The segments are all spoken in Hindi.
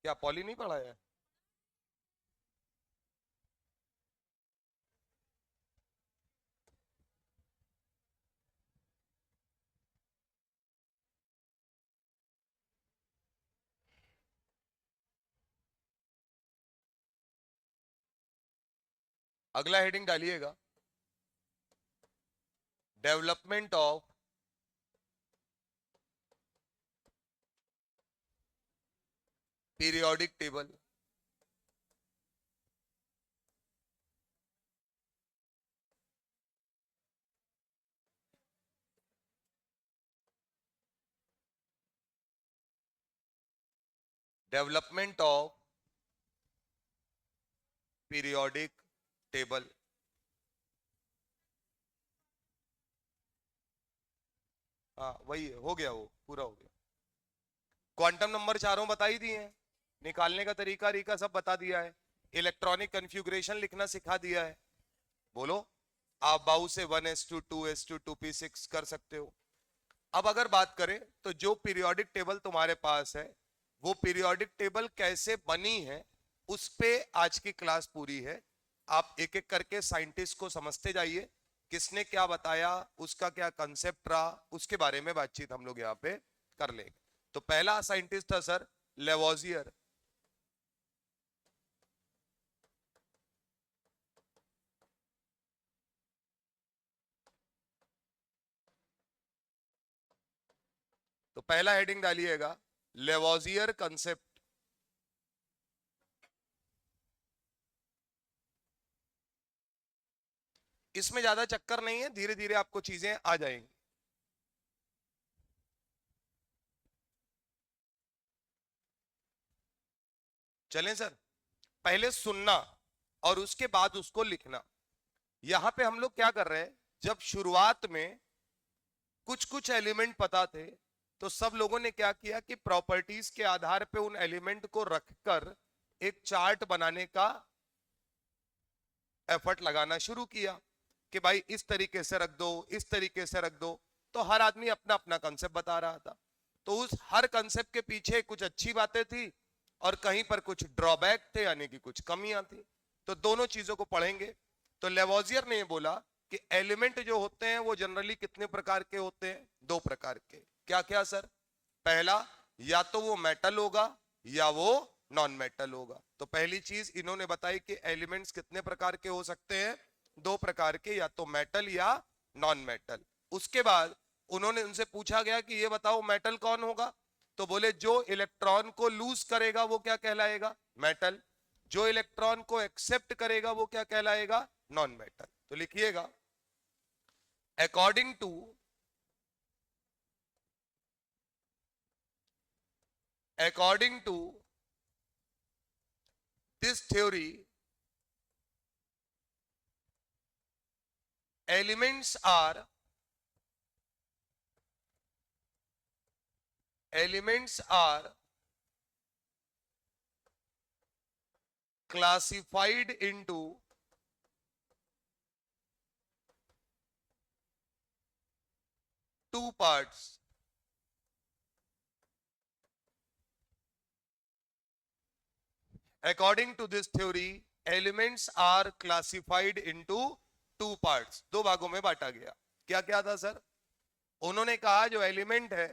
क्या पॉली नहीं पढ़ा है? अगला हेडिंग डालिएगा, development of periodic table. Development of periodic table. हाँ वही है, हो गया, वो पूरा हो गया। क्वांटम नंबर चारों बता ही दिए हैं, निकालने का तरीका रीका सब बता दिया है, इलेक्ट्रॉनिक कन्फ्यूग्रेशन लिखना सिखा दिया है। बोलो, आप बाउ से 1s2 2s2 2p6 कर सकते हो। अब अगर बात करें तो जो पीरियोडिक टेबल तुम्हारे पास है, वो पीरियोडिक टेबल कैसे बनी है, उस पे आज की क्लास पूरी है। आप एक एक करके साइंटिस्ट को समझते जाइए, किसने क्या बताया, उसका क्या कंसेप्ट रहा, उसके बारे में बातचीत हम लोग यहाँ पे कर लेंगे। तो पहला साइंटिस्ट था सर लेवोजियर। तो पहला हेडिंग डालिएगा, लेवोजियर कंसेप्ट। इसमें ज्यादा चक्कर नहीं है, धीरे धीरे आपको चीजें आ जाएंगी। चलें सर, पहले सुनना और उसके बाद उसको लिखना। यहां पे हम लोग क्या कर रहे हैं, जब शुरुआत में कुछ कुछ एलिमेंट पता थे, तो सब लोगों ने क्या किया कि प्रॉपर्टीज के आधार पे उन एलिमेंट को रखकर एक चार्ट बनाने का एफर्ट लगाना शुरू किया कि भाई इस तरीके से रख दो, इस तरीके से रख दो। तो हर आदमी अपना अपना कंसेप्ट बता रहा था। तो उस हर कंसेप्ट के पीछे कुछ अच्छी बातें थी और कहीं पर कुछ ड्रॉबैक थे, यानी कि कुछ कमियां थी। तो दोनों चीजों को पढ़ेंगे। तो लेवोजियर ने बोला कि एलिमेंट जो होते हैं वो जनरली कितने प्रकार के होते हैं, दो प्रकार के। क्या क्या सर? पहला, या तो वो मेटल होगा या वो नॉन मेटल होगा। तो पहली चीज इन्होंने बताई कि एलिमेंट्स कितने प्रकार के हो सकते हैं, दो प्रकार के, या तो मेटल या नॉन मेटल। उसके बाद उन्होंने उनसे पूछा गया कि ये बताओ मेटल कौन होगा, तो बोले जो इलेक्ट्रॉन को लूज करेगा वो क्या कहलाएगा, मेटल। जो इलेक्ट्रॉन को एक्सेप्ट करेगा वो क्या कहलाएगा, नॉन मेटल। तो लिखिएगा, according to according to this theory, elements are elements are classified into two parts. According to this theory, elements are classified into two parts. दो भागों में बांटा गया। क्या क्या था सर? उन्होंने कहा जो एलिमेंट है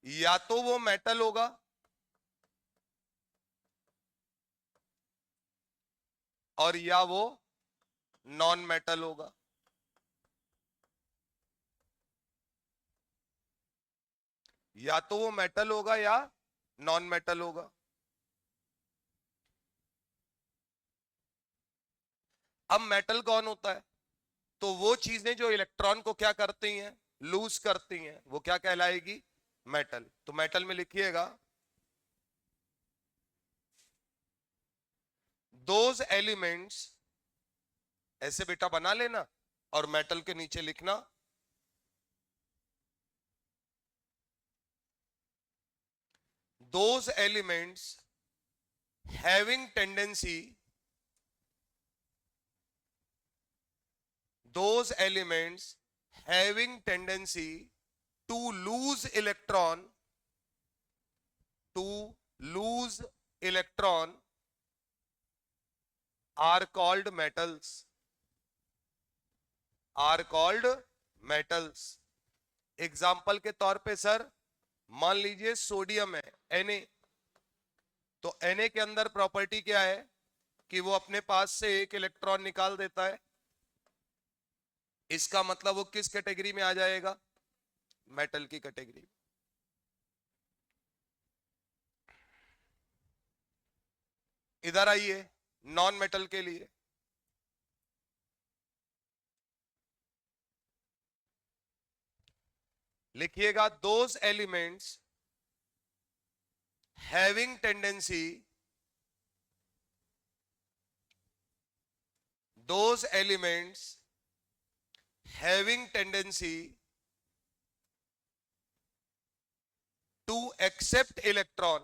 या तो वो मेटल होगा और या वो नॉन मेटल होगा। या तो वो मेटल होगा या नॉन मेटल होगा। अब मेटल कौन होता है? तो वो चीजें जो इलेक्ट्रॉन को क्या करती हैं, लूज करती हैं, वो क्या कहलाएगी, मेटल। तो मेटल में लिखिएगा, दोज एलिमेंट्स, ऐसे बेटा बना लेना और मेटल के नीचे लिखना, those elements having tendency, those elements having tendency to lose electron, to lose electron are called metals, are called metals. Example के तौर पे सर मान लीजिए सोडियम है Na, तो Na के अंदर प्रॉपर्टी क्या है कि वो अपने पास से एक इलेक्ट्रॉन निकाल देता है। इसका मतलब वो किस कैटेगरी में आ जाएगा? मेटल की कैटेगरी। इधर आइए नॉन मेटल के लिए। लिखिएगा those elements having tendency, those elements having tendency to accept electron,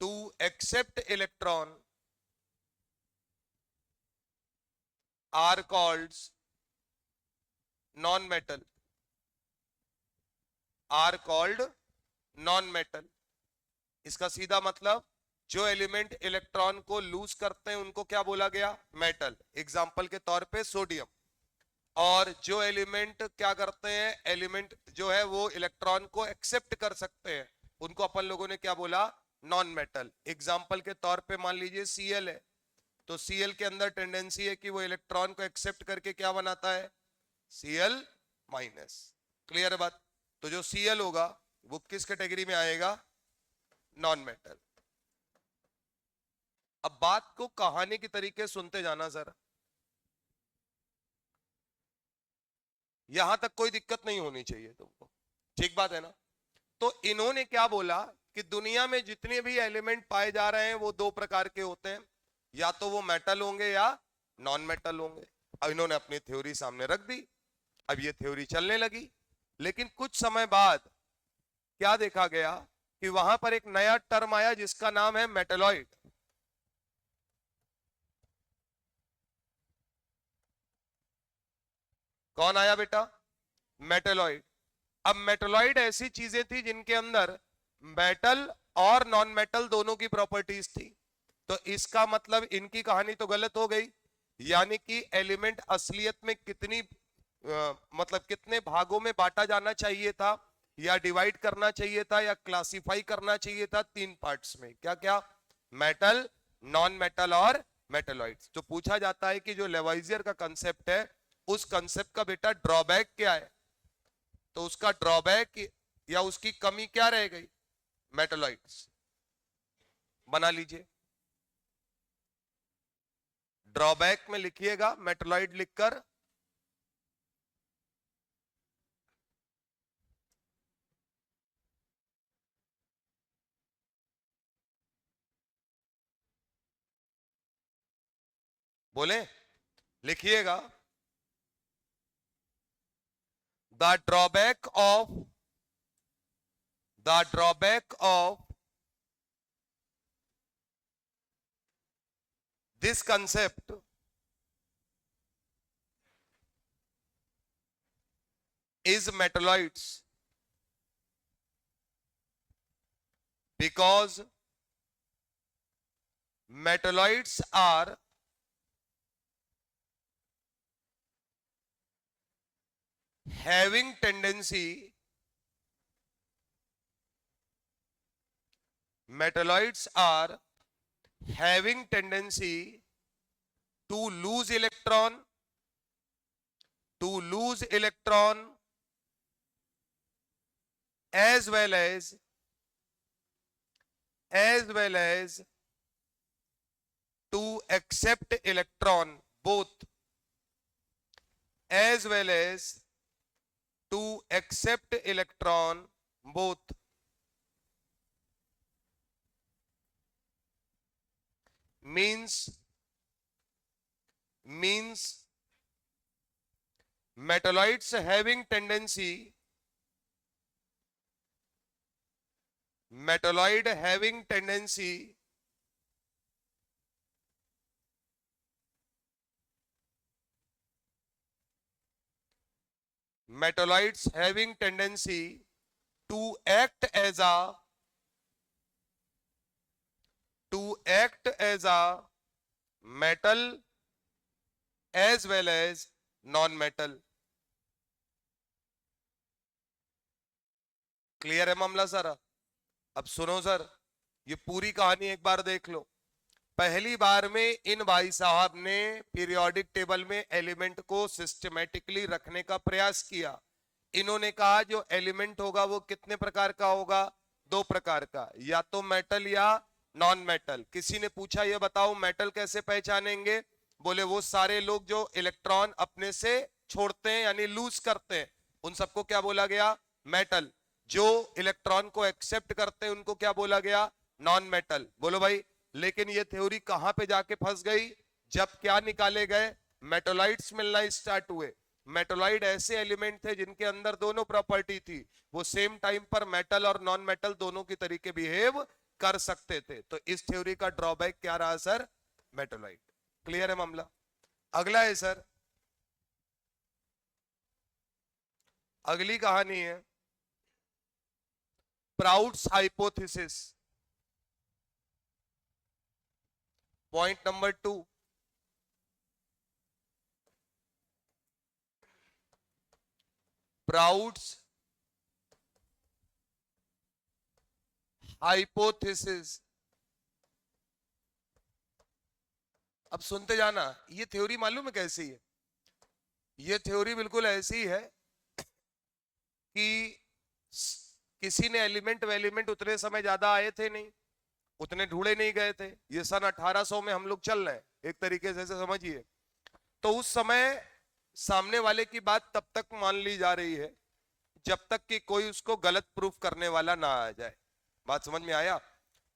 to accept electron are called non-metal, are called non-metal। इसका सीधा मतलब जो एलिमेंट इलेक्ट्रॉन को लूज करते हैं उनको क्या बोला गया? मेटल। एग्जाम्पल के तौर पे सोडियम। और जो एलिमेंट क्या करते हैं, एलिमेंट जो है वो इलेक्ट्रॉन को एक्सेप्ट कर सकते हैं, उनको अपन लोगों ने क्या बोला? Non metal. एग्जाम्पल के तौर पे मान लीजिए Cl है, तो Cl के अंदर टेंडेंसी है कि वो इलेक्ट्रॉन को एक्सेप्ट करके क्या बनाता है? Cl minus. क्लियर बात? तो जो Cl होगा वो किस कैटेगरी में आएगा? Non metal. अब बात को कहानी की तरीके सुनते जाना सर, यहां तक कोई दिक्कत नहीं होनी चाहिए तुमको, ठीक बात है ना? तो इन्होंने क्या बोला कि दुनिया में जितने भी एलिमेंट पाए जा रहे हैं वो दो प्रकार के होते हैं, या तो वो मेटल होंगे या नॉन मेटल होंगे। अब इन्होंने अपनी थ्योरी सामने रख दी, अब ये थ्योरी चलने लगी। लेकिन कुछ समय बाद क्या देखा गया कि वहां पर एक नया टर्म आया जिसका नाम है मेटलॉइड। कौन आया बेटा? मेटलॉइड। अब मेटलॉइड ऐसी चीजें थी जिनके अंदर मेटल और नॉन मेटल दोनों की प्रॉपर्टीज थी। तो इसका मतलब इनकी कहानी तो गलत हो गई, यानी कि एलिमेंट असलियत में कितनी मतलब कितने भागों में बांटा जाना चाहिए था, या डिवाइड करना चाहिए था, या क्लासिफाई करना चाहिए था? तीन पार्ट्स में। क्या क्या? मेटल, नॉन मेटल और मेटलॉइड्स। तो पूछा जाता है कि जो लेवाइजियर का कंसेप्ट है, उस कंसेप्ट का बेटा ड्रॉबैक क्या है? तो उसका ड्रॉबैक या उसकी कमी क्या रह गई? मेटलॉइड्स। बना लीजिए, ड्रॉबैक में लिखिएगा मेटलॉइड लिखकर। बोले, लिखिएगा the drawback of this concept is metalloids, because metalloids are having tendency, metalloids are having tendency to lose electron, to lose electron, as well as to accept electron, both, as well as to accept electron, both. Means metalloids having tendency, metalloid having tendency metalloids having tendency to act as a metal as well as non-metal. Clear है मामला सारा? अब सुनो सर, ये पूरी कहानी एक बार देख लो। पहली बार में इन भाई साहब ने पीरियोडिक टेबल में एलिमेंट को सिस्टमेटिकली रखने का प्रयास किया। इन्होंने कहा जो एलिमेंट होगा वो कितने प्रकार का होगा? दो प्रकार का, या तो मेटल या नॉन मेटल। किसी ने पूछा ये बताओ मेटल कैसे पहचानेंगे? बोले वो सारे लोग जो इलेक्ट्रॉन अपने से छोड़ते हैं यानी लूज करते हैं, उन सबको क्या बोला गया? मेटल। जो इलेक्ट्रॉन को एक्सेप्ट करते हैं उनको क्या बोला गया? Non metal. बोलो भाई, लेकिन ये थ्योरी कहां पे जाके फंस गई? जब क्या निकाले गए? मेटोलाइट्स मिलना स्टार्ट हुए। मेटोलाइट ऐसे एलिमेंट थे जिनके अंदर दोनों प्रॉपर्टी थी, वो सेम टाइम पर मेटल और नॉन मेटल दोनों की तरीके बिहेव कर सकते थे। तो इस थ्योरी का ड्रॉबैक क्या रहा सर? मेटोलाइट। क्लियर है मामला? अगला है सर, अगली कहानी है Prout's hypothesis. Point number 2, Prout's hypothesis. अब सुनते जाना, ये थ्योरी मालूम है कैसी है? ये थ्योरी बिल्कुल ऐसी है कि किसी ने एलिमेंट उतने समय ज्यादा आए थे नहीं, उतने ढूंढे नहीं गए थे। ये सन 1800 में हम लोग चल रहे हैं एक तरीके से समझिए। तो उस समय सामने वाले की बात तब तक मान ली जा रही है जब तक कि कोई उसको गलत प्रूफ करने वाला ना आ जाए। बात समझ में आया?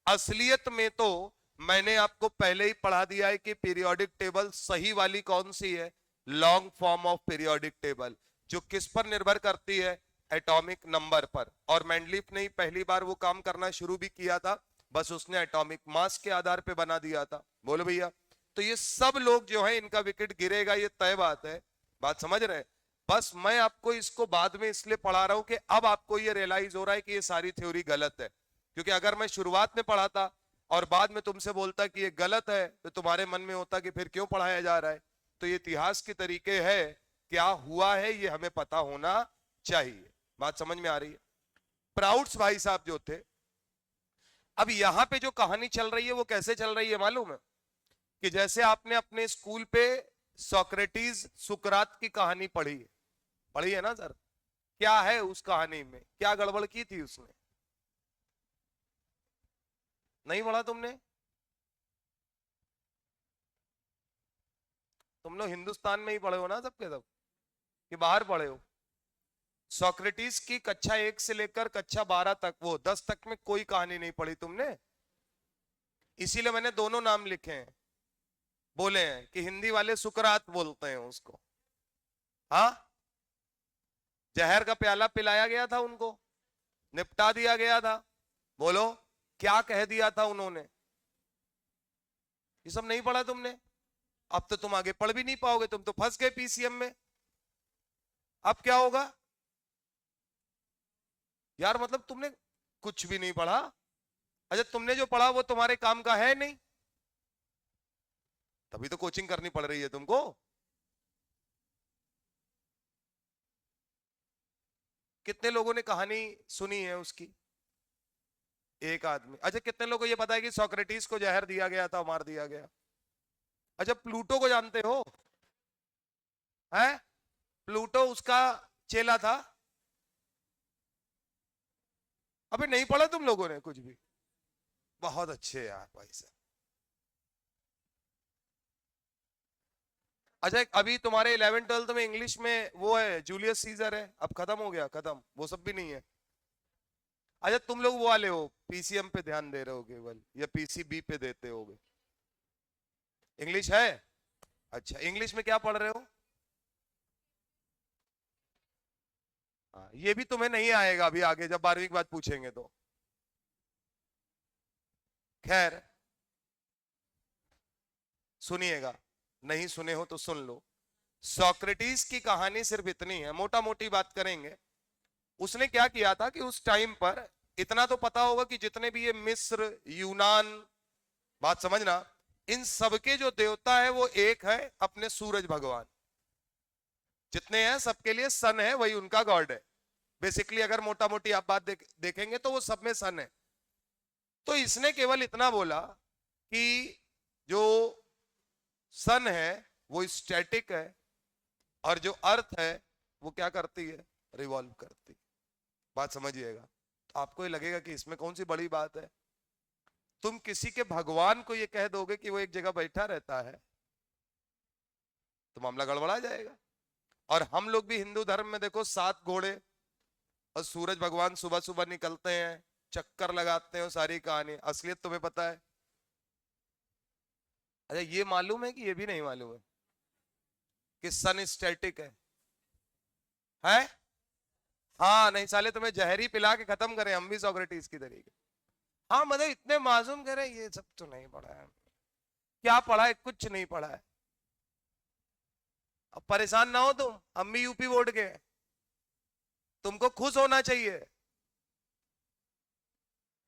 असलियत में तो मैंने आपको पहले ही पढ़ा दिया है कि पीरियोडिक टेबल सही वाली कौन सी है? Long form of periodic table, जो किस पर निर्भर करती है? एटॉमिक नंबर पर। और मैंडलीफ ने पहली बार वो काम करना शुरू भी किया था, बस उसने एटॉमिक मास के आधार पे बना दिया था। बोलो भैया, तो ये सब लोग जो है इनका विकेट गिरेगा, ये तय बात है। बात समझ रहे हैं? बस मैं आपको इसको बाद में इसलिए पढ़ा रहा हूं कि अब आपको ये रियलाइज हो रहा है कि ये सारी थ्योरी गलत है। क्योंकि अगर मैं शुरुआत में पढ़ाता और बाद में तुमसे बोलता कि ये गलत है, तो तुम्हारे मन में होता कि फिर क्यों पढ़ाया जा रहा है। तो ये इतिहास के तरीके है, क्या हुआ है ये हमें पता होना चाहिए। बात समझ में आ रही है? प्राउड्स भाई साहब जो थे, अब यहां पे जो कहानी चल रही है वो कैसे चल रही है मालूम है? कि जैसे आपने अपने स्कूल पे सोक्रेटिस सुकरात की कहानी पढ़ी है ना सर? क्या है उस कहानी में, क्या गड़बड़ की थी उसने? नहीं पढ़ा तुमने? तुम लोग हिंदुस्तान में ही पढ़े हो ना सबके सब, कि बाहर पढ़े हो? सोक्रेटिस की कक्षा 1 से लेकर कक्षा 12 तक, वो 10 तक में कोई कहानी नहीं पढ़ी तुमने। इसीलिए मैंने दोनों नाम लिखे हैं, बोले हैं कि हिंदी वाले सुकरात बोलते हैं उसको। हाँ, जहर का प्याला पिलाया गया था उनको, निपटा दिया गया था। बोलो, क्या कह दिया था उन्होंने? ये सब नहीं पढ़ा तुमने? अब तो तुम आगे पढ़ भी नहीं पाओगे, तुम तो फंस गए पीसीएम में। अब क्या होगा यार? मतलब तुमने कुछ भी नहीं पढ़ा। अच्छा, तुमने जो पढ़ा वो तुम्हारे काम का है नहीं, तभी तो कोचिंग करनी पड़ रही है तुमको। कितने लोगों ने कहानी सुनी है उसकी? एक आदमी। अच्छा, कितने लोगों को ये पता है कि सोक्रेटिस को जहर दिया गया था, मार दिया गया? अच्छा, प्लूटो को जानते हो? हैं? प्लूटो उसका चेला था। अबे नहीं पढ़ा तुम लोगों ने कुछ भी? बहुत अच्छे यार भाई साहब। अच्छा, अभी तुम्हारे 11th 12th में इंग्लिश में वो है जूलियस सीजर है, अब खत्म हो गया, खत्म, वो सब भी नहीं है। अच्छा, तुम लोग वो वाले हो, पीसीएम पे ध्यान दे रहे हो केवल, या पीसीबी पे देते होगे? इंग्लिश है? अच्छा, इंग्लिश में क्या पढ़ रहे हो? हाँ, ये भी तुम्हें नहीं आएगा अभी आगे जब 12वीं के बाद पूछेंगे तो। खैर, सुनिएगा, नहीं सुने हो तो सुन लो। सोक्रेटिस की कहानी सिर्फ इतनी है, मोटा मोटी बात करेंगे। उसने क्या किया था कि उस टाइम पर, इतना तो पता होगा कि जितने भी ये मिस्र, यूनान, बात समझना, इन सबके जो देवता है वो एक है, अपने सूरज भगवान। जितने हैं सबके लिए सन है, वही उनका गॉड है बेसिकली। अगर मोटा मोटी आप बात देखेंगे तो वो सब में सन है। तो इसने केवल इतना बोला कि जो सन है वो स्टैटिक है, और जो अर्थ है वो क्या करती है, रिवॉल्व करती है। बात समझिएगा। तो आपको ये लगेगा कि इसमें कौन सी बड़ी बात है। तुम किसी के भगवान को ये कह दोगे कि वो एक जगह बैठा रहता है तो मामला गड़बड़ा जाएगा। और हम लोग भी हिंदू धर्म में देखो 7 घोड़े और सूरज भगवान सुबह सुबह निकलते हैं, चक्कर लगाते हैं, सारी कहानी। असलियत तुम्हें पता है? अच्छा, ये मालूम है कि ये भी नहीं मालूम है कि सन स्टैटिक है? हाँ नहीं साले, तुम्हें जहरी पिला के खत्म करें हम भी सोक्रेटिस की तरीके। हाँ मतलब इतने मासूम करें, ये सब तो नहीं पढ़ा है। क्या पढ़ा है? कुछ नहीं पढ़ा है। अब परेशान ना हो तुम, हम भी यूपी बोर्ड के, तुमको खुश होना चाहिए।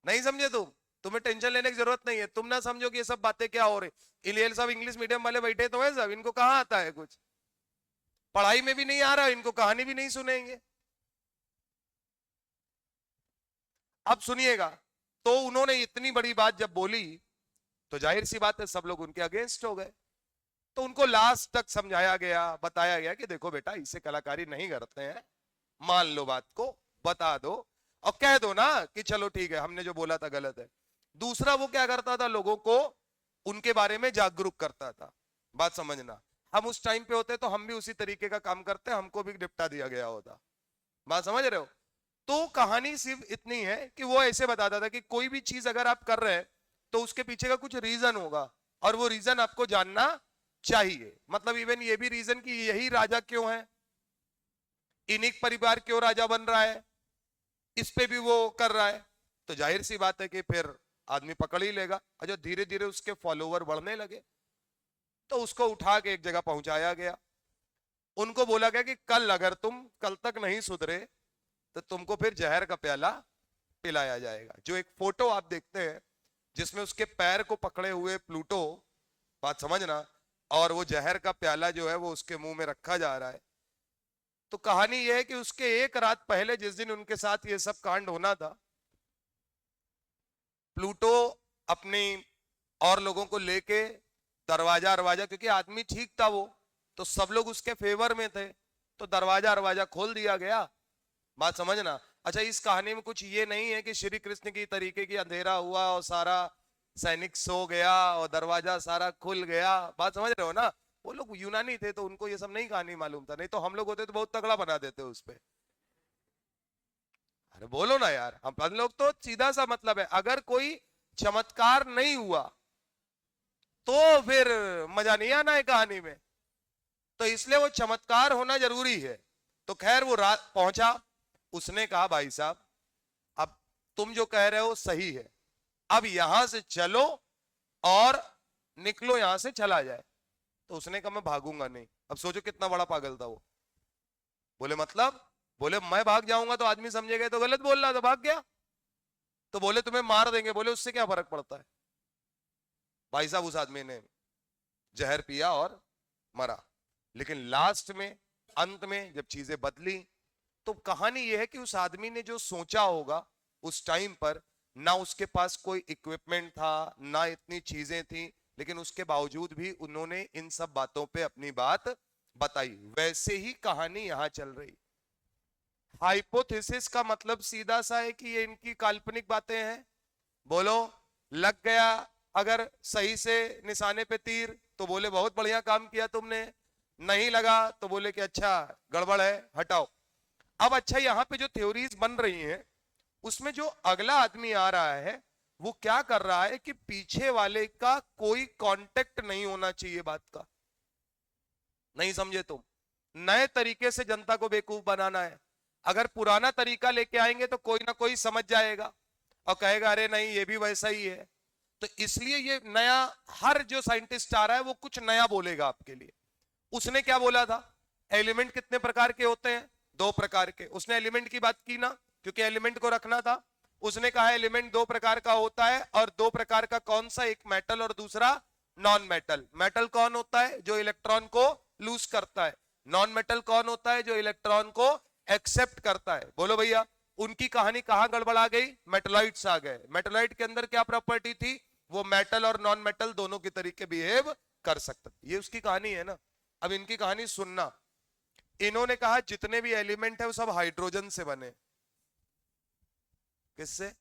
नहीं समझे तुम? तुम्हें टेंशन लेने की जरूरत नहीं है। तुम ना समझो कि ये सब बातें क्या हो रही। इलियल सब इंग्लिश मीडियम वाले बैठे तो है सब, इनको कहाँ आता है कुछ, पढ़ाई में भी नहीं आ रहा, इनको कहानी भी नहीं सुनेंगे। अब सुनिएगा, तो उन्होंने इतनी बड़ी बात जब बोली तो जाहिर सी बात है सब लोग उनके अगेंस्ट हो गए। तो उनको लास्ट तक समझाया गया, बताया गया कि देखो बेटा, इससे कलाकारी नहीं करते हैं, मान लो बात को, बता दो और कह दो ना कि चलो ठीक है, हमने जो बोला था गलत है। दूसरा वो क्या करता था, लोगों को उनके बारे में जागरूक करता था। बात समझना, हम उस टाइम पे होते तो हम भी उसी तरीके का काम करते, हमको भी निपटा दिया गया होता। बात समझ रहे हो? तो कहानी सिर्फ इतनी है कि वो ऐसे बताता था कि कोई भी चीज अगर आप कर रहे हैं तो उसके पीछे का कुछ रीजन होगा, और वो रीजन आपको जानना चाहिए। मतलब इवन ये भी रीजन कि यही राजा क्यों है, इन्हीं परिवार क्यों राजा बन रहा है, इस पे भी वो कर रहा है। तो जाहिर सी बात है कि फिर आदमी पकड़ ही लेगा। और जो धीरे धीरे उसके फॉलोवर बढ़ने लगे तो उसको उठा के एक जगह पहुंचाया गया। उनको बोला गया कि कल अगर तुम कल तक नहीं सुधरे तो तुमको फिर जहर का प्याला पिलाया जाएगा। जो एक फोटो आप देखते हैं जिसमें उसके पैर को पकड़े हुए प्लूटो, बात समझना, और वो जहर का प्याला जो है वो उसके मुंह में रखा जा रहा है। तो कहानी यह है कि उसके एक रात पहले, जिस दिन उनके साथ ये सब कांड होना था, प्लूटो अपनी और लोगों को लेके दरवाजा, क्योंकि आदमी ठीक था वो, तो सब लोग उसके फेवर में थे, तो दरवाजा खोल दिया गया। बात समझना। अच्छा, इस कहानी में कुछ ये नहीं है कि श्री कृष्ण की तरीके की अंधेरा हुआ और सारा सैनिक सो गया और दरवाजा सारा खुल गया। बात समझ रहे हो ना? वो लोग यूनानी थे तो उनको ये सब नहीं कहानी मालूम था, नहीं तो हम लोग होते तो बहुत तगड़ा बना देते उस पे। अरे बोलो ना यार, हम लोग तो सीधा सा मतलब है, अगर कोई चमत्कार नहीं हुआ तो फिर मजा नहीं आना है कहानी में, तो इसलिए वो चमत्कार होना जरूरी है। तो खैर वो रात पहुंचा, उसने कहा भाई साहब अब तुम जो कह रहे हो सही है, अब यहां से चलो और निकलो, यहां से चला जाए। तो उसने कहा मैं भागूंगा नहीं। अब सोचो कितना बड़ा पागल था वो। बोले मतलब? बोले मैं भाग जाऊंगा तो आदमी समझेगा तो गलत बोल रहा, तो भाग गया। तो बोले तुम्हें मार देंगे। बोले उससे क्या फर्क पड़ता है। भाई साहब उस आदमी ने जहर पिया और मरा। लेकिन लास्ट में, अंत में जब चीजें बदली, तो कहानी यह है कि उस आदमी ने जो सोचा होगा उस टाइम पर, ना उसके पास कोई इक्विपमेंट था, ना इतनी चीजें थी, लेकिन उसके बावजूद भी उन्होंने इन सब बातों पे अपनी बात बताई। वैसे ही कहानी यहां चल रही। हाइपोथेसिस का मतलब सीधा सा है कि ये इनकी काल्पनिक बातें हैं। बोलो, लग गया अगर सही से निशाने पे तीर तो बोले बहुत बढ़िया काम किया तुमने, नहीं लगा तो बोले कि अच्छा गड़बड़ है, हटाओ। अब अच्छा, यहाँ पे जो थ्योरीज बन रही हैं उसमें जो अगला आदमी आ रहा है वो क्या कर रहा है कि पीछे वाले का कोई कांटेक्ट नहीं होना चाहिए बात का। नहीं समझे तुम? नए तरीके से जनता को बेवकूफ बनाना है। अगर पुराना तरीका लेके आएंगे तो कोई ना कोई समझ जाएगा और कहेगा अरे नहीं ये भी वैसा ही है। तो इसलिए ये नया, हर जो साइंटिस्ट आ रहा है वो कुछ नया बोलेगा आपके लिए। उसने क्या बोला था, एलिमेंट कितने प्रकार के होते हैं, दो प्रकार के। उसने एलिमेंट की बात की ना, क्योंकि एलिमेंट को रखना था। उसने कहा एलिमेंट दो प्रकार का होता है, और दो प्रकार का कौन सा, एक मेटल और दूसरा नॉन मेटल। मेटल कौन होता है, जो इलेक्ट्रॉन को लूज करता है। नॉन मेटल कौन होता है, जो इलेक्ट्रॉन को एक्सेप्ट करता है। बोलो भैया, उनकी कहानी कहां गड़बड़ा गई, मेटलॉइड्स आ गए। मेटलॉइड के अंदर क्या प्रॉपर्टी थी, वो मेटल और नॉन मेटल दोनों के तरीके बिहेव कर सकता। ये उसकी कहानी है ना। अब इनकी कहानी सुनना। इन्होंने कहा जितने भी एलिमेंट है वो सब हाइड्रोजन से बने। किससे,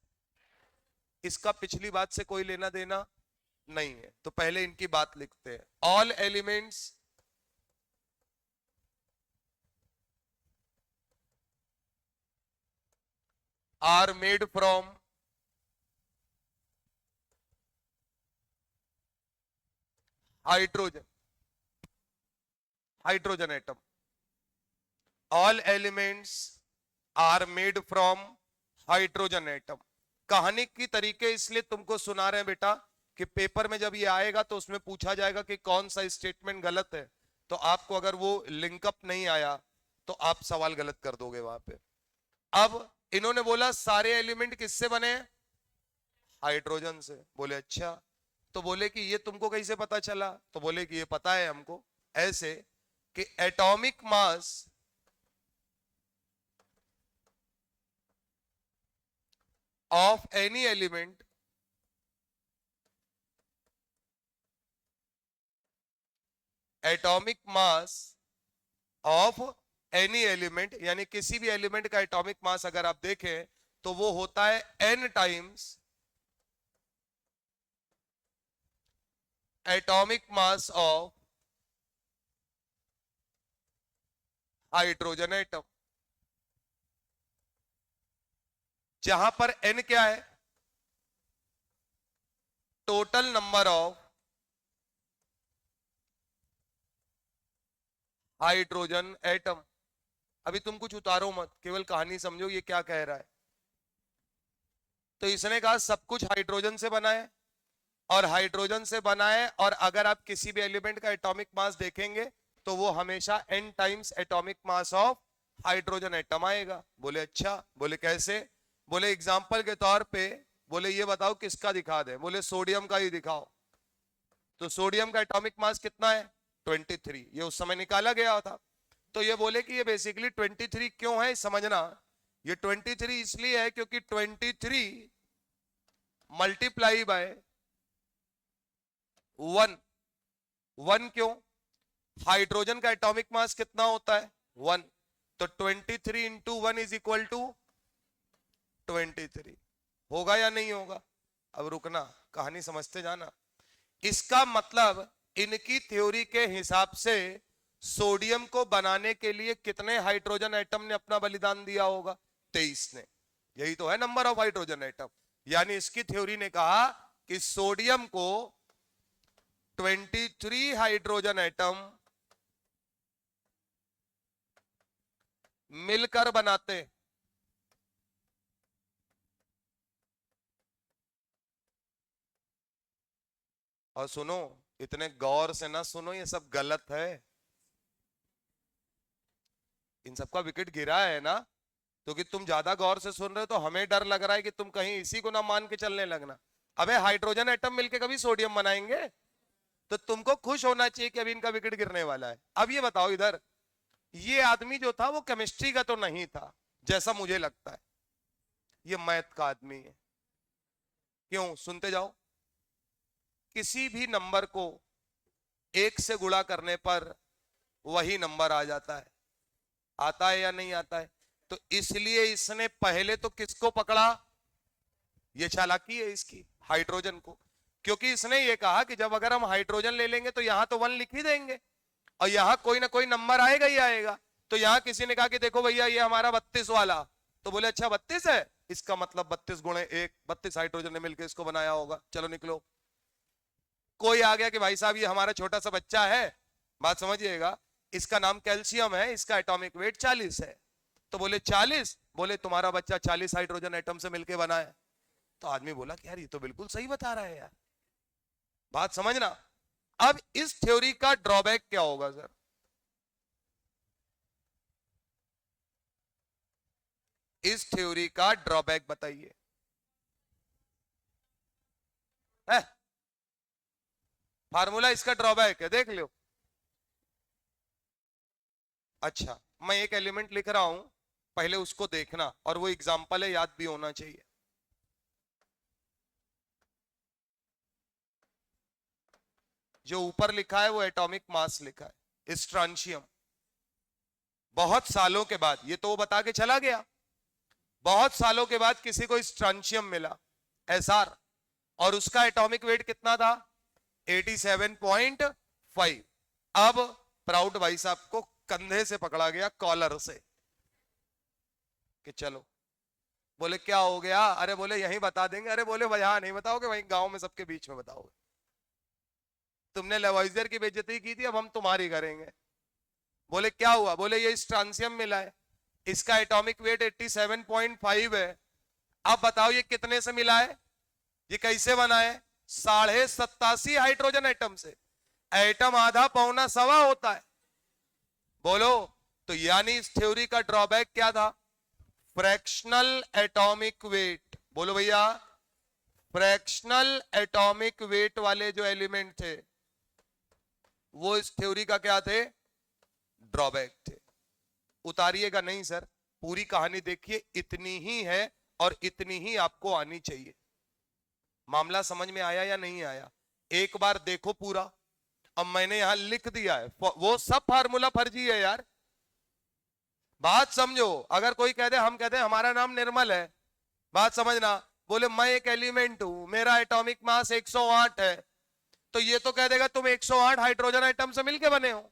इसका पिछली बात से कोई लेना देना नहीं है। तो पहले इनकी बात लिखते हैं। All elements are made from hydrogen, hydrogen atom. All elements are made from hydrogen atom. कहानी की तरीके इसलिए तुमको सुना रहे हैं बेटा, कि पेपर में जब ये आएगा तो उसमें पूछा जाएगा कि कौन सा स्टेटमेंट गलत है। तो आपको अगर वो लिंकअप नहीं आया तो आप सवाल गलत कर दोगे वहां पे। अब इन्होंने बोला सारे एलिमेंट किससे बने हैं, हाइड्रोजन से। बोले अच्छा। तो बोले कि ये तुमको कैसे पता चला, तो बोले कि ये पता है हमको ऐसे कि atomic mass of any element atomic mass of any element, यानी किसी भी एलिमेंट का एटॉमिक मास अगर आप देखें तो वो होता है n times atomic mass of hydrogen atom. जहां पर n क्या है, total number of hydrogen atom. अभी तुम कुछ उतारो मत, केवल कहानी समझो ये क्या कह रहा है। तो इसने कहा सब कुछ हाइड्रोजन से बना है, और हाइड्रोजन से बना है, और अगर आप किसी भी एलिमेंट का एटॉमिक मास देखेंगे तो वो हमेशा n times atomic mass of hydrogen atom आएगा। बोले अच्छा। बोले कैसे, बोले एग्जांपल के तौर पे, बोले ये बताओ किसका दिखा दे, बोले सोडियम का ही दिखाओ। तो सोडियम का एटॉमिक मास कितना है, 23। ये उस समय निकाला गया था। तो ये बोले कि ये बेसिकली 23 क्यों है, समझना। ये 23 इसलिए है क्योंकि 23 मल्टीप्लाई बाय 1। 1 क्यों, हाइड्रोजन का एटॉमिक मास कितना होता है, 1। तो 23 इंटू 1 इज इक्वल टू 23। होगा या नहीं होगा। अब रुकना, कहानी समझते जाना। इसका मतलब इनकी थ्योरी के हिसाब से सोडियम को बनाने के लिए कितने हाइड्रोजन एटम ने अपना बलिदान दिया होगा, 23 ने। यही तो है नंबर ऑफ हाइड्रोजन एटम। यानी इसकी थ्योरी ने कहा कि सोडियम को 23 हाइड्रोजन एटम मिलकर बनाते। और सुनो, इतने गौर से ना सुनो, ये सब गलत है। इन सबका विकेट गिरा है ना, क्योंकि तुम ज्यादा गौर से सुन रहे हो तो हमें डर लग रहा है कि तुम कहीं इसी को ना मान के चलने लगना। अबे हाइड्रोजन एटम मिलके कभी सोडियम बनाएंगे, तो तुमको खुश होना चाहिए कि अभी इनका विकेट गिरने वाला है। अब ये बताओ इधर, ये आदमी जो था वो केमिस्ट्री का तो नहीं था जैसा मुझे लगता है, ये मैथ का आदमी है। क्यों, सुनते जाओ। किसी भी नंबर को 1 से गुणा करने पर वही नंबर आ जाता है, आता है या नहीं आता है। तो इसलिए इसने पहले तो किसको पकड़ा, ये चालाकी है इसकी, हाइड्रोजन को। क्योंकि इसने ये कहा कि जब अगर हम हाइड्रोजन ले लेंगे तो यहां तो 1 लिख ही देंगे, और यहां कोई ना कोई नंबर आएगा ही आएगा। तो यहां किसी ने कहा कि देखो भैया ये हमारा 32 वाला। तो बोले अच्छा 32 है, इसका मतलब 32 गुणे 1, 32 हाइड्रोजन ने मिलकर इसको बनाया होगा। चलो निकलो। कोई आ गया कि भाई साहब ये हमारा छोटा सा बच्चा है, बात समझिएगा, इसका नाम कैल्शियम है, इसका एटॉमिक वेट 40 है। तो बोले 40, बोले तुम्हारा बच्चा 40 हाइड्रोजन एटम से मिलकर बना है। तो आदमी बोला कि यार ये तो बिल्कुल सही बता रहा है यार, बात समझना। अब इस थ्योरी का ड्रॉबैक क्या होगा सर, इस थ्योरी का ड्रॉबैक बताइए। है फार्मूला इसका ड्रॉबैक है, देख लो। अच्छा, मैं एक एलिमेंट लिख रहा हूं, पहले उसको देखना, और वो एग्जांपल है, याद भी होना चाहिए। जो ऊपर लिखा है वो एटॉमिक मास लिखा है, स्ट्रांशियम। बहुत सालों के बाद, ये तो वो बता के चला गया, बहुत सालों के बाद किसी को स्ट्रांशियम मिला, एसआर, और उसका एटॉमिक वेट कितना था? 87.5। अब प्राउड भाई साहब को कंधे से पकड़ा गया, कॉलर से, कि चलो। बोले क्या हो गया? अरे बोले यहीं बता देंगे। अरे बोले यहां नहीं बताओगे, वहीं गांव में सबके बीच में बताओगे। तुमने लेवाइजर की बेइज्जती की थी, अब हम तुम्हारी करेंगे। बोले क्या हुआ? बोले ये स्ट्रांसियम मिला है, इसका एटॉमिक वेट 87.5 है। अब बताओ ये कितने से मिला है? ये कैसे बना है? 87.5 हाइड्रोजन एटम से। एटम आधा पौना सवा होता है। बोलो, तो यानी इस थ्योरी का ड्रॉबैक क्या था? Fractional atomic weight. बोलो भैया, फ्रैक्शनल एटॉमिक वेट वाले जो एलिमेंट थे वो इस थ्योरी का क्या थे? ड्रॉबैक थे। उतारिएगा नहीं सर, पूरी कहानी देखिए, इतनी ही है और इतनी ही आपको आनी चाहिए। मामला समझ में आया या नहीं आया? एक बार देखो पूरा। अब मैंने यहां लिख दिया है, वो सब फार्मूला फर्जी है यार, बात समझो। अगर कोई कह दे, हम कहते हैं हमारा नाम निर्मल है, बात समझना। बोले मैं एक एलिमेंट हूं, मेरा एटॉमिक मास 108 है, तो ये तो कह देगा तुम 108 हाइड्रोजन आइटम से मिलके बने हो।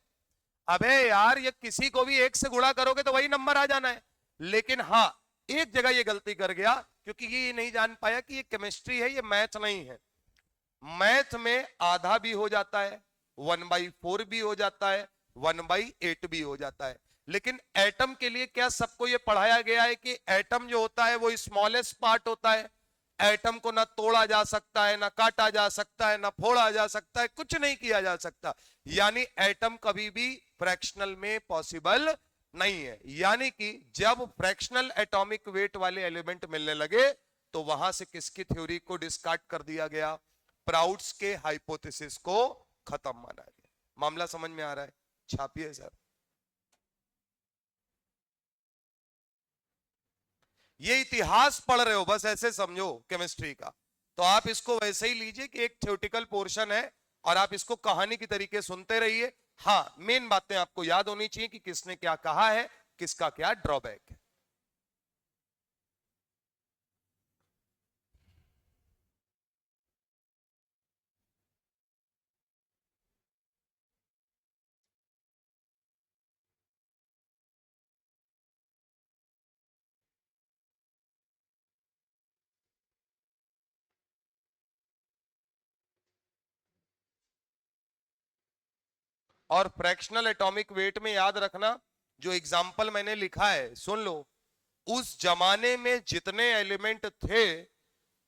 अबे यार, ये किसी को भी एक से गुणा करोगे तो वही नंबर आ जाना है। लेकिन हाँ, एक जगह ये गलती कर गया, क्योंकि ये नहीं जान पाया कि ये केमिस्ट्री है, ये मैथ नहीं है। मैथ में आधा भी हो जाता है, 1/4 भी हो जाता है, 1/8 भी हो जाता है। लेकिन एटम के लिए क्या सबको ये पढ़ाया गया है कि एटम जो होता है वो स्मॉलेस्ट पार्ट होता है, एटम को ना तोड़ा जा सकता है, ना काटा जा सकता है, ना फोड़ा जा सकता है, कुछ नहीं किया जा सकता। यानी एटम कभी भी फ्रैक्शनल में पॉसिबल नहीं है। यानी कि जब फ्रैक्शनल एटॉमिक वेट वाले एलिमेंट मिलने लगे तो वहां से किसकी थ्योरी को डिस्कार्ड कर दिया गया? प्राउड्स के हाइपोथेसिस को खत्म माना गया। मामला समझ में आ रहा है? छापिए सर। ये इतिहास पढ़ रहे हो, बस ऐसे समझो केमिस्ट्री का। तो आप इसको वैसे ही लीजिए कि एक थ्योरेटिकल पोर्शन है और आप इसको कहानी की तरीके सुनते रहिए। हाँ, मेन बातें आपको याद होनी चाहिए कि किसने क्या कहा है, किसका क्या ड्रॉबैक है। और फ्रैक्शनल एटॉमिक वेट में याद रखना, जो एग्जाम्पल मैंने लिखा है सुन लो, उस जमाने में जितने एलिमेंट थे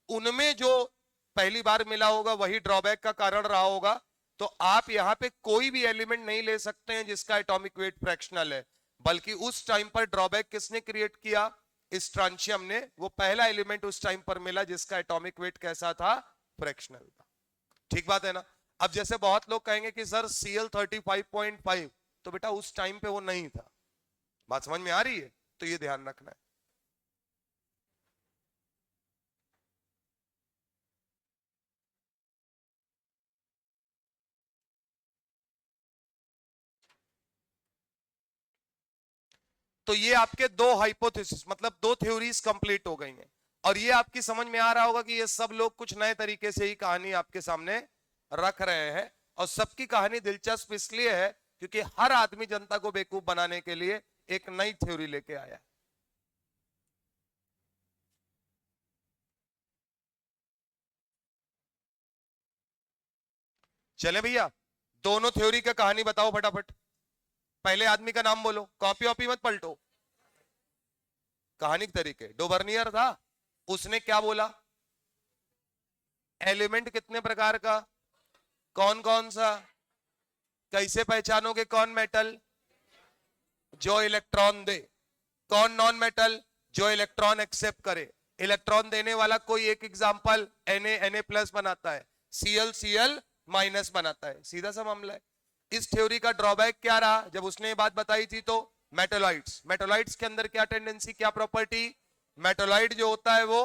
उनमें जो पहली बार मिला होगा वही ड्रॉबैक का कारण रहा होगा। तो आप यहां पे कोई भी एलिमेंट नहीं ले सकते हैं जिसका एटॉमिक वेट फ्रैक्शनल है, बल्कि उस टाइम पर ड्रॉबैक किसने क्रिएट किया? स्ट्रांशियम ने। वो पहला एलिमेंट उस टाइम पर मिला जिसका एटॉमिक वेट कैसा था? फ्रैक्शनल था। ठीक बात है ना? अब जैसे बहुत लोग कहेंगे कि सर Cl35.5, तो बेटा उस टाइम पे वो नहीं था। बात समझ में आ रही है? तो ये ध्यान रखना है। तो ये आपके दो हाइपोथेसिस, मतलब दो थ्योरीज कंप्लीट हो गई हैं। और ये आपकी समझ में आ रहा होगा कि ये सब लोग कुछ नए तरीके से ही कहानी आपके सामने रख रहे हैं। और सबकी कहानी दिलचस्प इसलिए है क्योंकि हर आदमी जनता को बेवकूफ बनाने के लिए एक नई थ्योरी लेके आया। चले भैया, दोनों थ्योरी का कहानी बताओ फटाफट। पहले आदमी का नाम बोलो, कॉपी वॉपी मत पलटो। कहानी के तरीके, डोबर्नियर था, उसने क्या बोला? एलिमेंट कितने प्रकार का, कौन कौन सा, कैसे पहचानोगे कौन मेटल? जो इलेक्ट्रॉन दे। कौन नॉन मेटल? जो इलेक्ट्रॉन एक्सेप्ट करे, इलेक्ट्रॉन देने वाला कोई एक एग्जांपल Na बनाता है, Cl माइनस बनाता है, सीधा सा मामला है। इस थ्योरी का ड्रॉबैक क्या रहा? जब उसने ये बात बताई थी तो मेटोलाइट्स के अंदर क्या टेंडेंसी, क्या प्रॉपर्टी, मेटोलाइट जो होता है वो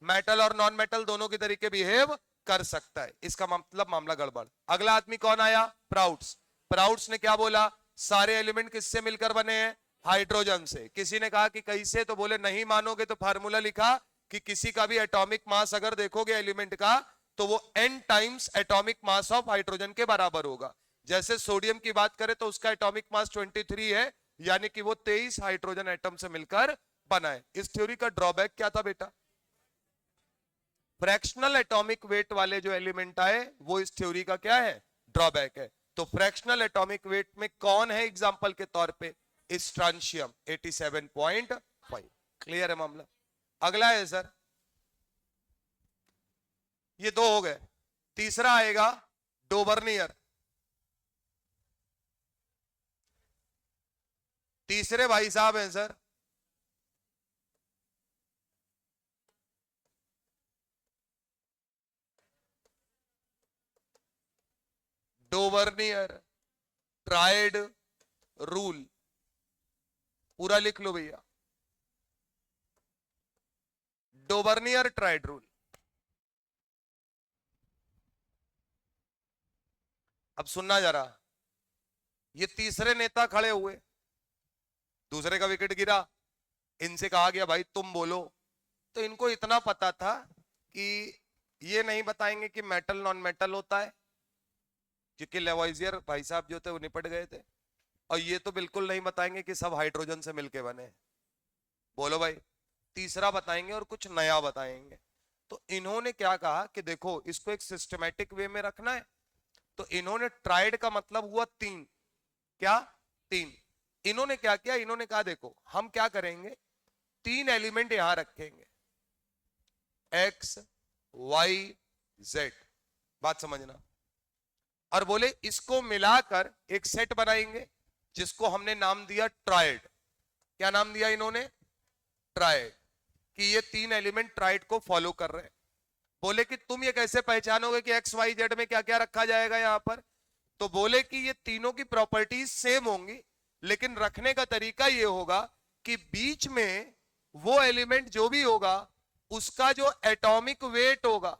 मेटल और नॉन मेटल दोनों के तरीके बिहेव कर सकता है, इसका मतलब मामला गड़बड़। अगला आदमी कौन आया? प्राउड्स ने क्या बोला? सारे एलिमेंट किससे मिलकर बने हैं? हाइड्रोजन से। किसी ने कहा कि कैसे, तो बोले नहीं मानोगे तो फार्मूला लिखा कि किसी का भी एटॉमिक मास अगर देखोगे एलिमेंट का तो वो n times atomic mass of hydrogen के बराबर होगा। जैसे सोडियम की बात करें तो उसका एटॉमिक मास 23 है, यानी कि वो 23 हाइड्रोजन एटम से मिलकर बना है। इस थ्योरी का ड्रॉबैक क्या था बेटा? फ्रैक्शनल एटॉमिक वेट वाले जो एलिमेंट आए वो इस थ्योरी का क्या है? ड्रॉबैक है। तो फ्रैक्शनल एटॉमिक वेट में कौन है एग्जांपल के तौर पे? स्ट्रांशियम 87.5। क्लियर है मामला? अगला है सर, ये दो हो गए, तीसरा आएगा डोबर्नियर। तीसरे भाई साहब हैं सर डोबर्नियर ट्राइड रूल। पूरा लिख लो भैया, डोबर्नियर ट्राइड रूल। अब सुनना जरा, ये तीसरे नेता खड़े हुए, दूसरे का विकेट गिरा, इनसे कहा गया भाई तुम बोलो, तो इनको इतना पता था कि ये नहीं बताएंगे कि मेटल नॉन मेटल होता है, क्योंकि लेवोइजियर भाई साहब जो थे वो निपट गए थे, और ये तो बिल्कुल नहीं बताएंगे कि सब हाइड्रोजन से मिलके बने। बोलो भाई, तीसरा बताएंगे और कुछ नया बताएंगे। तो इन्होंने क्या कहा कि देखो इसको एक सिस्टमैटिक वे में रखना है, तो इन्होंने ट्राइड का मतलब हुआ तीन। क्या? तीन। इन्होंने क्या किया? इन्होंने कहा देखो हम क्या करेंगे, तीन एलिमेंट यहां रखेंगे, एक्स वाई जेड, बात समझना, और बोले इसको मिलाकर एक सेट बनाएंगे जिसको हमने नाम दिया ट्राइड। क्या नाम दिया इन्होंने? ट्राइड, कि ये तीन एलिमेंट ट्राइड को फॉलो कर रहे हैं। बोले कि तुम ये कैसे पहचानोगे कि एक्स वाई जेड में क्या क्या रखा जाएगा यहां पर? तो बोले कि ये तीनों की प्रॉपर्टीज सेम होंगी, लेकिन रखने का तरीका ये होगा कि बीच में वो एलिमेंट जो भी होगा उसका जो एटॉमिक वेट होगा,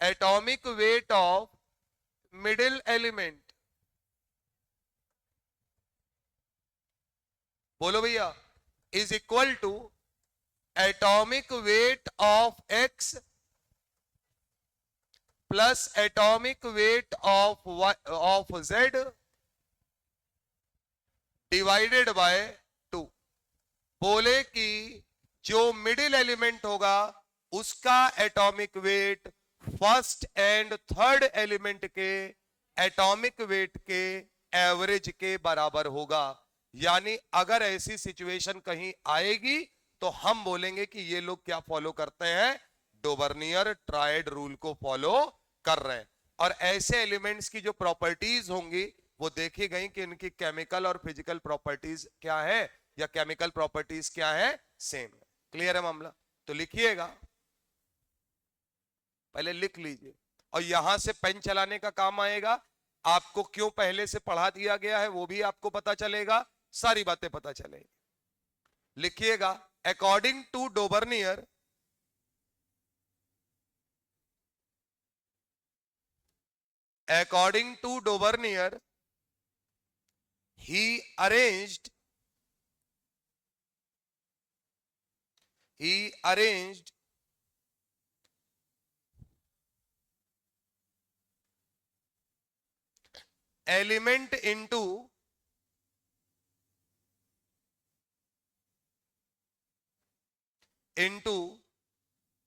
atomic weight of middle element, बोलो भैया, is equal to atomic weight of X plus atomic weight of Z divided by 2। बोले कि जो मिडिल एलिमेंट होगा उसका atomic weight first and third element के एटॉमिक वेट के एवरेज के बराबर होगा। यानी अगर ऐसी सिचुएशन कहीं आएगी तो हम बोलेंगे कि ये लोग क्या फॉलो करते हैं? डोबर्नियर ट्राइड रूल को फॉलो कर रहे हैं। और ऐसे एलिमेंट्स की जो प्रॉपर्टीज होंगी वो देखी गई कि इनकी केमिकल और फिजिकल प्रॉपर्टीज क्या है, या केमिकल प्रॉपर्टीज क्या है? सेम है। क्लियर है मामला? तो लिखिएगा, पहले लिख लीजिए, और यहां से पेन चलाने का काम आएगा। आपको क्यों पहले से पढ़ा दिया गया है वो भी आपको पता चलेगा, सारी बातें पता चलेगी। लिखिएगा, according to Dobereiner, according to Dobernier, he arranged element into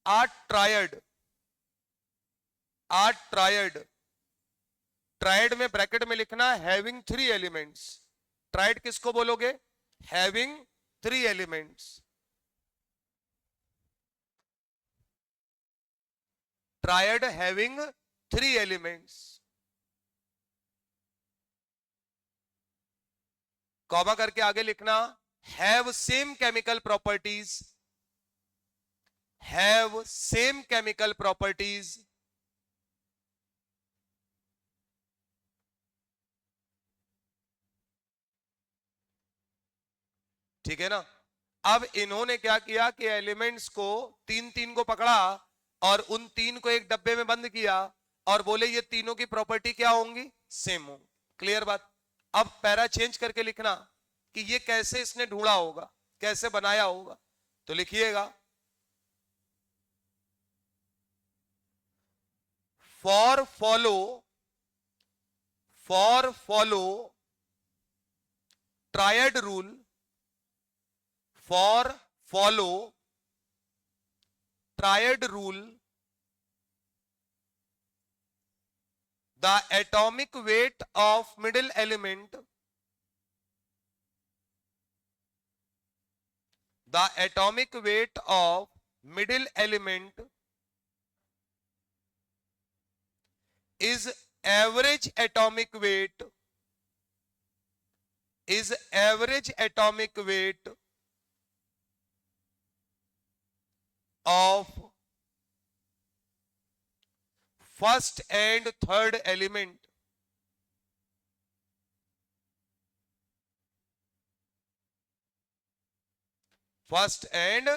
a triad। Triad में ब्रैकेट में लिखना हैविंग 3 एलिमेंट्स। ट्राइड किसको बोलोगे? Having 3 elements. Triad having 3 elements, comma करके आगे लिखना have same chemical properties, have same chemical properties, ठीक है ना। अब इन्होंने क्या किया कि एलिमेंट्स को तीन तीन को पकड़ा और उन तीन को एक डब्बे में बंद किया और बोले ये तीनों की प्रॉपर्टी क्या होंगी, सेम होंगी। क्लियर बात। अब पैरा चेंज करके लिखना कि ये कैसे इसने ढूंढा होगा, कैसे बनाया होगा। तो लिखिएगा for follow triad rule, for follow triad rule, the atomic weight of middle element, the atomic weight of middle element is average atomic weight, is average atomic weight of first and third element, first and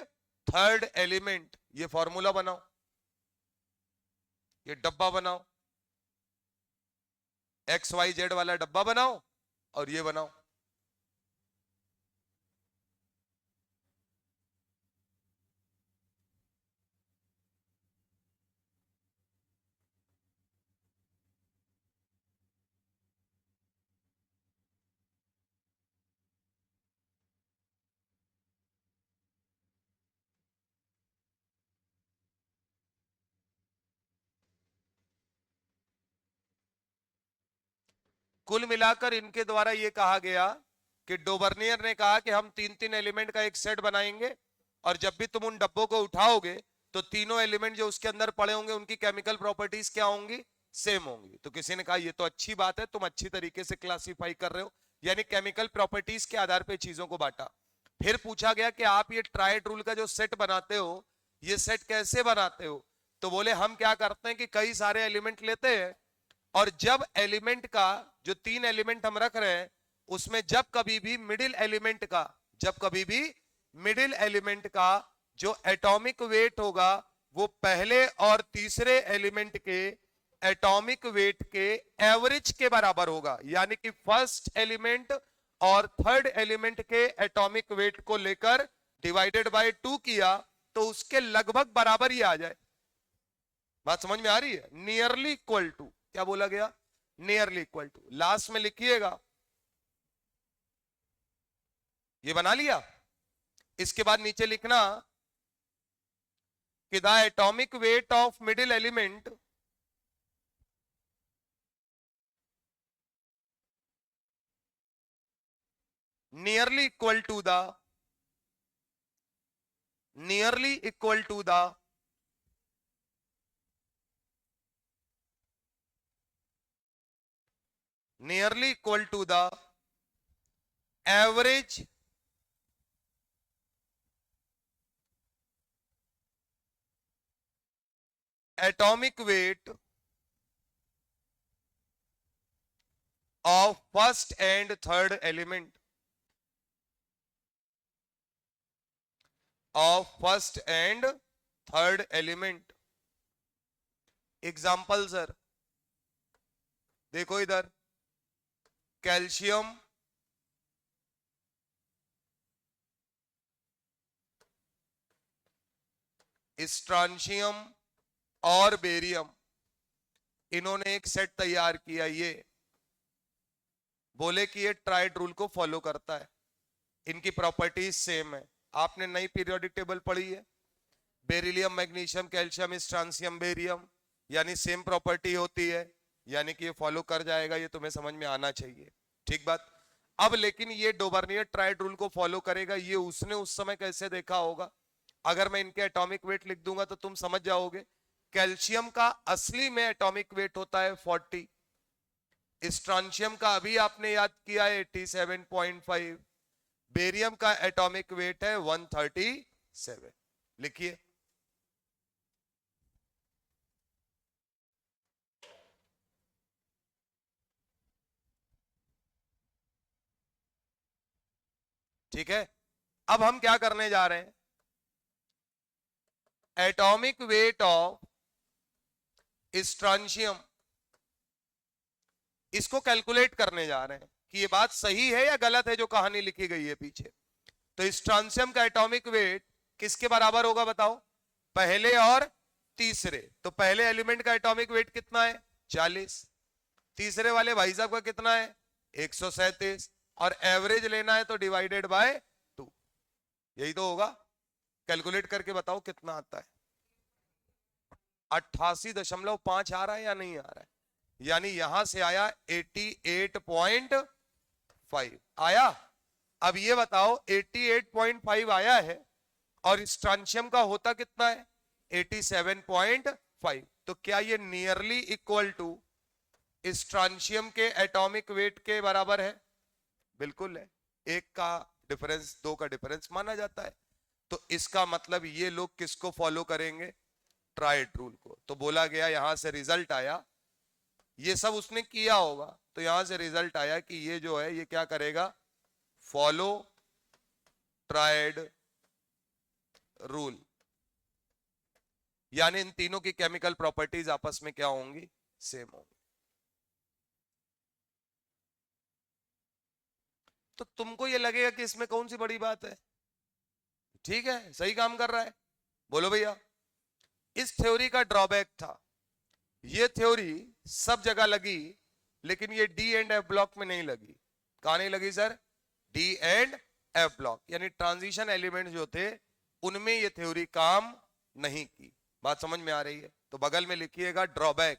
third element. ये फॉर्मूला बनाओ, ये डब्बा बनाओ, एक्स वाई जेड वाला डब्बा बनाओ और ये बनाओ। कुल मिलाकर इनके द्वारा यह कहा गया कि डोबर्नियर ने कहा कि हम तीन तीन एलिमेंट का एक सेट बनाएंगे और जब भी तुम उन डब्बों को उठाओगे तो तीनों एलिमेंट जो उसके अंदर पड़े होंगे उनकी केमिकल प्रॉपर्टीज क्या होंगी, सेम होंगी। तो किसी ने कहा ये तो अच्छी बात है, तुम अच्छी तरीके से क्लासिफाई कर रहे हो, यानी केमिकल प्रॉपर्टीज के आधार पर चीजों को बांटा। फिर पूछा गया कि आप ये ट्रायड रूल का जो सेट बनाते हो ये सेट कैसे बनाते हो। तो बोले हम क्या करते हैं कि कई सारे एलिमेंट लेते हैं और जब एलिमेंट का जो तीन एलिमेंट हम रख रहे हैं उसमें जब कभी भी मिडिल एलिमेंट का, जब कभी भी मिडिल एलिमेंट का जो एटॉमिक वेट होगा वो पहले और तीसरे एलिमेंट के एटॉमिक वेट के एवरेज के बराबर होगा, यानी कि फर्स्ट एलिमेंट और थर्ड एलिमेंट के एटॉमिक वेट को लेकर डिवाइडेड बाय 2 किया तो उसके लगभग बराबर ही आ जाए। बात समझ में आ रही है? नियरली इक्वल टू, क्या बोला गया, नियरली इक्वल टू। लास्ट में लिखिएगा, ये बना लिया। इसके बाद नीचे लिखना कि the atomic weight of middle element nearly equal to the, nearly equal to the nearly equal to the average atomic weight of first and third element, of first and third element। Example sir देखो इधर, कैल्शियम, स्ट्रांशियम और बेरियम, इन्होंने एक सेट तैयार किया। ये बोले कि ये ट्रायड रूल को फॉलो करता है, इनकी प्रॉपर्टीज सेम है। आपने नई पीरियोडिक टेबल पढ़ी है, बेरिलियम, मैग्नीशियम, कैल्शियम, स्ट्रांशियम, बेरियम, यानी सेम प्रॉपर्टी होती है, यानी कि ये फॉलो कर जाएगा। ये तुम्हें समझ में आना चाहिए, ठीक बात। अब लेकिन ये डोबर्नियर ट्रायड रूल को फॉलो करेगा, ये उसने उस समय कैसे देखा होगा। अगर मैं इनके एटॉमिक वेट लिख दूंगा तो तुम समझ जाओगे। कैल्शियम का असली में एटॉमिक वेट होता है 40, स्ट्रांशियम का अभी आपने याद किया है 87.5, बेरियम का एटॉमिक वेट है 137। लिखिए। ठीक है, अब हम क्या करने जा रहे हैं, एटॉमिक वेट ऑफ स्ट्रॉन्शियम, इसको कैलकुलेट करने जा रहे हैं कि ये बात सही है या गलत है जो कहानी लिखी गई है पीछे। तो स्ट्रॉन्शियम का एटॉमिक वेट किसके बराबर होगा बताओ, पहले और तीसरे। तो पहले एलिमेंट का एटॉमिक वेट कितना है 40, तीसरे वाले भाई साहब का कितना है 137, और एवरेज लेना है तो डिवाइडेड बाय 2, यही तो होगा। कैलकुलेट करके बताओ कितना आता है। 88.5 आ रहा है या नहीं आ रहा है, यानी यहां से आया 88.5 आया। अब ये बताओ 88.5 आया है और स्ट्रॉन्शियम का होता कितना है 87.5, तो क्या ये नियरली इक्वल टू स्ट्रॉन्शियम के एटॉमिक वेट के बराबर है? बिल्कुल है, एक का डिफरेंस, दो का डिफरेंस माना जाता है। तो इसका मतलब ये लोग किसको फॉलो करेंगे, ट्राइड रूल को। तो बोला गया, यहां से रिजल्ट आया, ये सब उसने किया होगा, तो यहां से रिजल्ट आया कि ये जो है ये क्या करेगा, फॉलो ट्राइड रूल, यानी इन तीनों की केमिकल प्रॉपर्टीज आपस में क्या होंगी, सेम होंगी। तो तुमको ये लगेगा कि इसमें कौन सी बड़ी बात है, ठीक है, सही काम कर रहा है। बोलो भैया। इस थ्योरी का ड्रॉबैक था, ये थ्योरी सब जगह लगी, लेकिन ये डी एंड एफ ब्लॉक में नहीं लगी। कहां नहीं लगी sir, D and F block, यानी ट्रांजिशन एलिमेंट जो थे उनमें ये थ्योरी काम नहीं की। बात समझ में आ रही है? तो बगल में लिखिएगा drawback.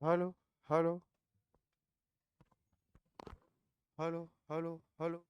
Hello hello hello hello hello.